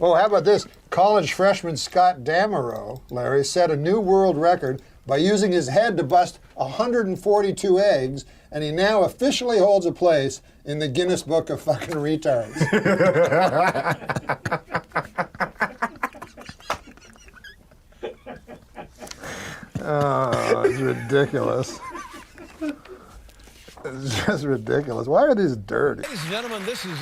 Oh, how about this? College freshman Scott Damerow, Larry, set a new world record by using his head to bust 142 eggs, and he now officially holds a place in the Guinness Book of fucking retards. Oh, it's ridiculous. It's just ridiculous. Why are these dirty? Ladies and gentlemen, this is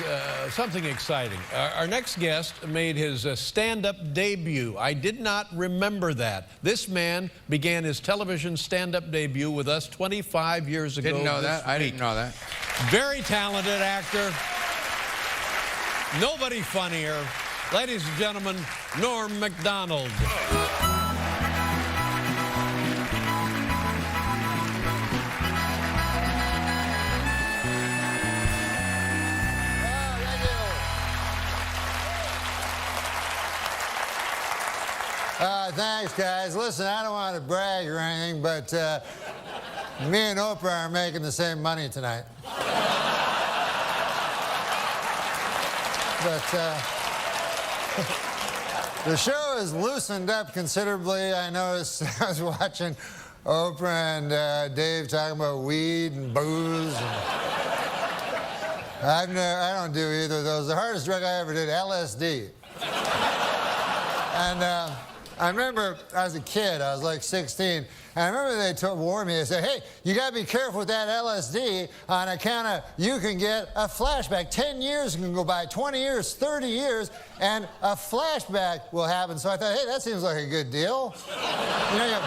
something exciting. Our next guest made his stand-up debut. I did not remember that. This man began his television stand-up debut with us 25 years ago. Didn't know that. I didn't know that. Very talented actor. Nobody funnier. Ladies and gentlemen, Norm Macdonald. Thanks, guys. Listen, I don't want to brag or anything, but me and Oprah are making the same money tonight. But the show has loosened up considerably. I noticed I was watching Oprah and Dave talking about weed and booze. And I don't do either of those. The hardest drug I ever did, LSD. And I remember I was a kid, I was like 16, and I remember they warned me, they said, hey, you gotta be careful with that LSD on account of you can get a flashback. 10 years can go by, 20 years, 30 years, and a flashback will happen. So I thought, hey, that seems like a good deal. You know,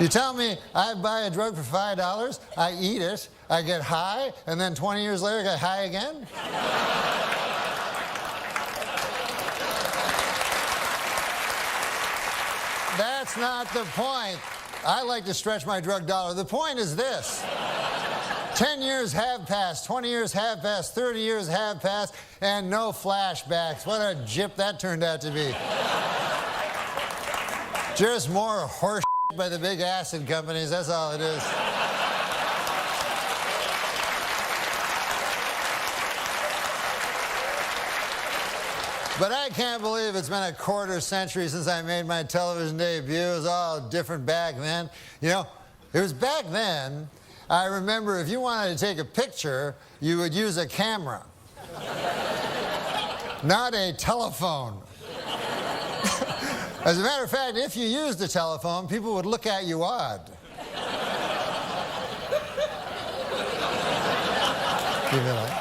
you tell me I buy a drug for $5, I eat it, I get high, and then 20 years later I get high again? That's not the point. I like to stretch my drug dollar. The point is this. 10 years have passed, 20 years have passed, 30 years have passed, and no flashbacks. What a gyp that turned out to be. Just more horse by the big acid companies, that's all it is. But I can't believe it's been a quarter century since I made my television debut. It was all different back then. You know, it was back then, I remember if you wanted to take a picture, you would use a camera, not a telephone. As a matter of fact, if you used a telephone, people would look at you odd. Keep it on.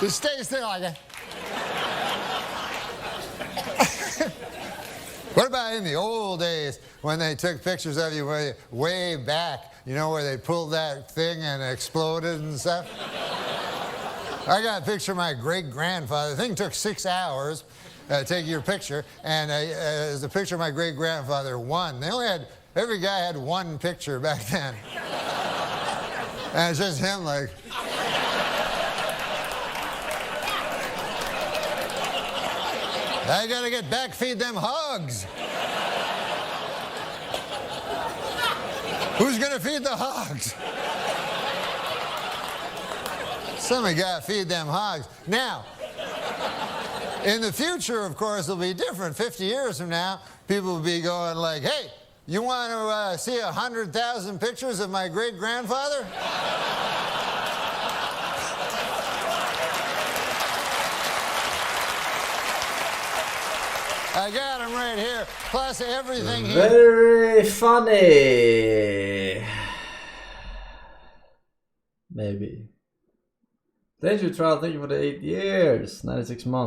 Just stay still like that. What about in the old days when they took pictures of you way back, you know, where they pulled that thing and exploded and stuff? I got a picture of my great-grandfather. The thing took 6 hours to take your picture, and there's a picture of my great-grandfather, one. They only had, every guy had one picture back then. And it's just him like... I gotta get back, feed them hogs. Who's gonna feed the hogs? Somebody gotta feed them hogs. Now, in the future, of course, it'll be different. 50 years from now, people will be going like, hey, you want to see 100,000 pictures of my great-grandfather? I got him right here, plus everything here. Very funny. Maybe. Danger trial, thank you for the 8 years, 96 months.